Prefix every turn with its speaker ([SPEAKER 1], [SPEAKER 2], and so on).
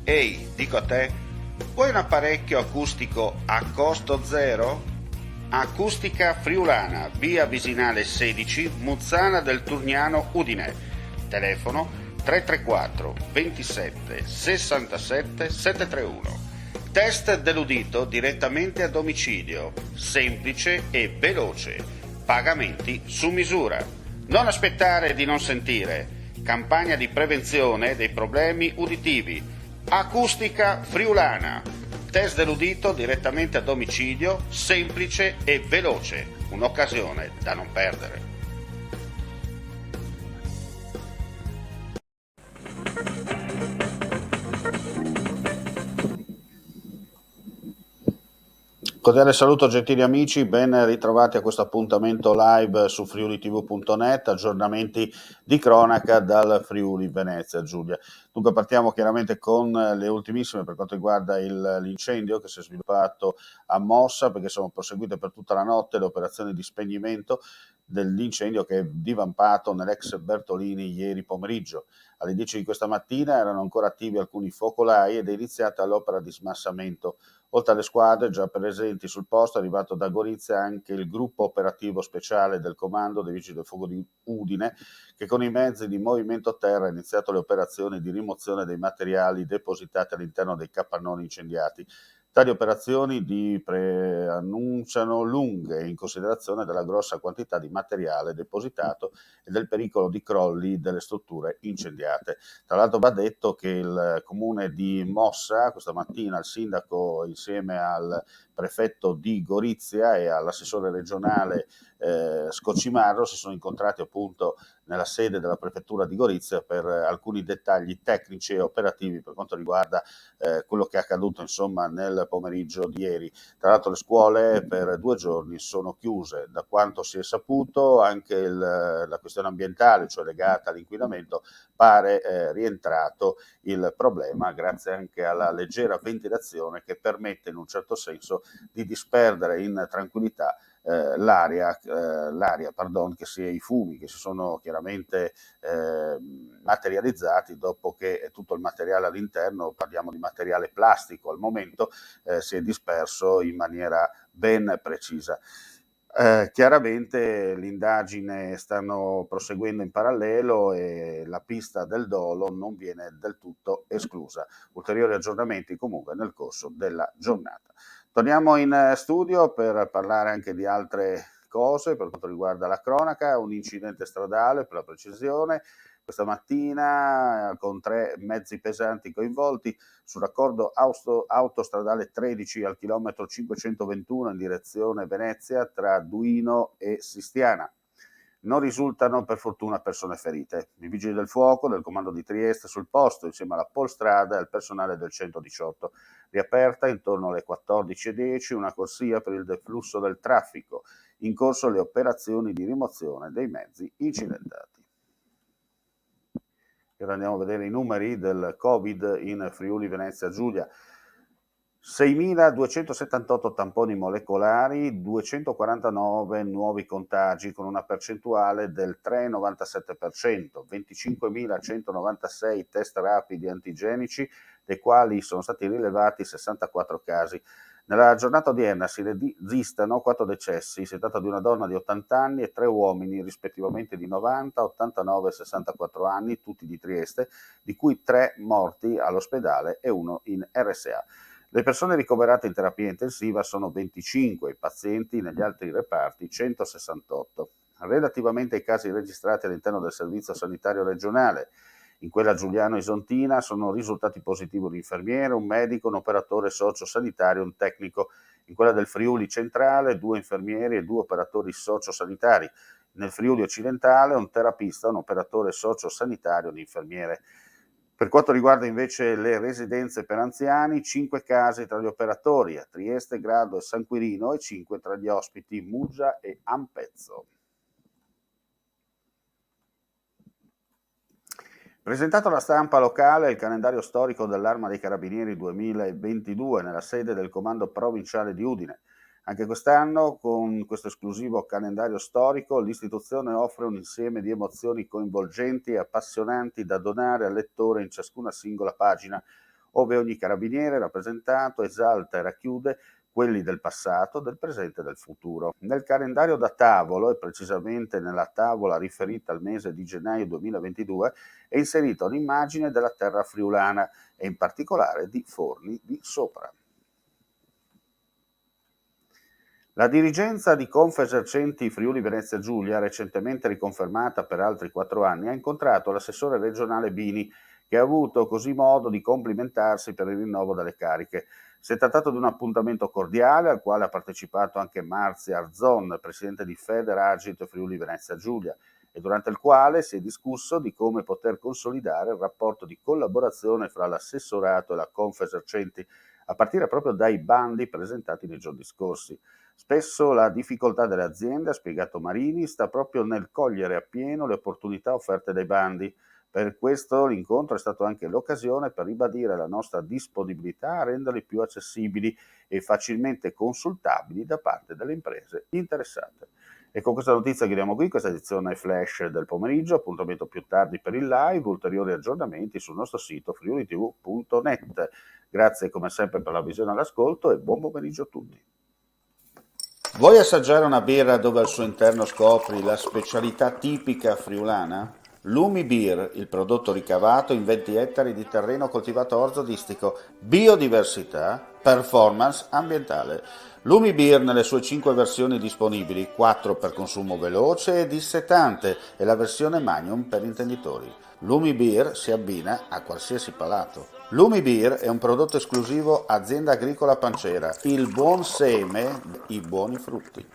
[SPEAKER 1] Ehi, dico a te, vuoi un apparecchio acustico a costo zero? Acustica Friulana, via Visinale 16, Muzzana del Turniano, Udine. Telefono 334 27 67 731. Test dell'udito direttamente a domicilio, semplice e veloce. Pagamenti su misura. Non aspettare di non sentire. Campagna di prevenzione dei problemi uditivi. Acustica Friulana. Test dell'udito direttamente a domicilio, semplice e veloce. Un'occasione da non perdere. Cordiale saluto gentili amici, ben ritrovati a questo appuntamento live su friulitv.net, aggiornamenti di cronaca dal Friuli Venezia Giulia. Dunque partiamo chiaramente con le ultimissime per quanto riguarda l'incendio che si è sviluppato a Mossa, perché sono proseguite per tutta la notte le operazioni di spegnimento dell'incendio che è divampato nell'ex Bertolini ieri pomeriggio. Alle 10 di questa mattina erano ancora attivi alcuni focolai ed è iniziata l'opera di smassamento. Oltre alle squadre già presenti sul posto è arrivato da Gorizia anche il gruppo operativo speciale del comando dei Vigili del Fuoco di Udine, che con i mezzi di movimento terra ha iniziato le operazioni di rimozione dei materiali depositati all'interno dei capannoni incendiati. Tali operazioni preannunciano lunghe in considerazione della grossa quantità di materiale depositato e del pericolo di crolli delle strutture incendiate. Tra l'altro va detto che il comune di Mossa, questa mattina il sindaco insieme al prefetto di Gorizia e all'assessore regionale Scocimarro si sono incontrati appunto nella sede della prefettura di Gorizia per alcuni dettagli tecnici e operativi per quanto riguarda quello che è accaduto insomma nel pomeriggio di ieri. Tra l'altro le scuole per 2 giorni sono chiuse, da quanto si è saputo anche la questione ambientale, cioè legata all'inquinamento, pare rientrato il problema grazie anche alla leggera ventilazione che permette in un certo senso di disperdere in tranquillità l'aria, che i fumi che si sono chiaramente materializzati dopo che tutto il materiale all'interno, parliamo di materiale plastico al momento, si è disperso in maniera ben precisa. Chiaramente l'indagine stanno proseguendo in parallelo e la pista del dolo non viene del tutto esclusa. Ulteriori aggiornamenti comunque nel corso della giornata. Torniamo in studio per parlare anche di altre cose per quanto riguarda la cronaca, un incidente stradale per la precisione, questa mattina con 3 mezzi pesanti coinvolti sul raccordo autostradale 13 al chilometro 521 in direzione Venezia tra Duino e Sistiana. Non risultano per fortuna persone ferite. I vigili del fuoco del comando di Trieste sul posto insieme alla Polstrada e al personale del 118. Riaperta intorno alle 14:10 una corsia per il deflusso del traffico. In corso le operazioni di rimozione dei mezzi incidentati. E ora andiamo a vedere i numeri del Covid in Friuli Venezia Giulia. 6.278 tamponi molecolari, 249 nuovi contagi con una percentuale del 3,97%, 25.196 test rapidi antigenici, dei quali sono stati rilevati 64 casi. Nella giornata odierna si registrano 4 decessi, si tratta di una donna di 80 anni e 3 uomini rispettivamente di 90, 89 e 64 anni, tutti di Trieste, di cui 3 morti all'ospedale e 1 in RSA. Le persone ricoverate in terapia intensiva sono 25, i pazienti negli altri reparti 168. Relativamente ai casi registrati all'interno del Servizio Sanitario Regionale, in quella Giuliano-Isontina sono risultati positivi un infermiere, un medico, un operatore sociosanitario e un tecnico. In quella del Friuli Centrale 2 infermieri e 2 operatori sociosanitari. Nel Friuli Occidentale un terapista, un operatore sociosanitario e un infermiere. Per quanto riguarda invece le residenze per anziani, 5 casi tra gli operatori a Trieste, Grado e San Quirino e 5 tra gli ospiti Muggia e Ampezzo. Presentato alla stampa locale il calendario storico dell'Arma dei Carabinieri 2022 nella sede del Comando Provinciale di Udine. Anche quest'anno, con questo esclusivo calendario storico, l'istituzione offre un insieme di emozioni coinvolgenti e appassionanti da donare al lettore in ciascuna singola pagina. ove ogni carabiniere rappresentato esalta e racchiude quelli del passato, del presente e del futuro. Nel calendario da tavolo, e precisamente nella tavola riferita al mese di gennaio 2022, è inserita un'immagine della terra friulana e in particolare di Forni di Sopra. La dirigenza di Confesercenti Friuli Venezia Giulia, recentemente riconfermata per altri 4 anni, ha incontrato l'assessore regionale Bini, che ha avuto così modo di complimentarsi per il rinnovo delle cariche. Si è trattato di un appuntamento cordiale al quale ha partecipato anche Marzia Arzon, presidente di Federagit Friuli Venezia Giulia, e durante il quale si è discusso di come poter consolidare il rapporto di collaborazione fra l'assessorato e la Confesercenti, a partire proprio dai bandi presentati nei giorni scorsi. Spesso la difficoltà delle aziende, ha spiegato Marini, sta proprio nel cogliere appieno le opportunità offerte dai bandi. Per questo l'incontro è stato anche l'occasione per ribadire la nostra disponibilità a renderli più accessibili e facilmente consultabili da parte delle imprese interessate. E con questa notizia chiudiamo qui questa edizione flash del pomeriggio, appuntamento più tardi per il live, ulteriori aggiornamenti sul nostro sito friulitv.net. Grazie come sempre per la visione e l'ascolto e buon pomeriggio a tutti. Vuoi assaggiare una birra dove al suo interno scopri la specialità tipica friulana? Lumi Beer, il prodotto ricavato in 20 ettari di terreno coltivato orzodistico, biodiversità, performance ambientale. Lumi Beer nelle sue 5 versioni disponibili, 4 per consumo veloce e dissetante e la versione Magnum per intenditori. Lumi Beer si abbina a qualsiasi palato. Lumi Beer è un prodotto esclusivo Azienda Agricola Pancera, il buon seme, i buoni frutti.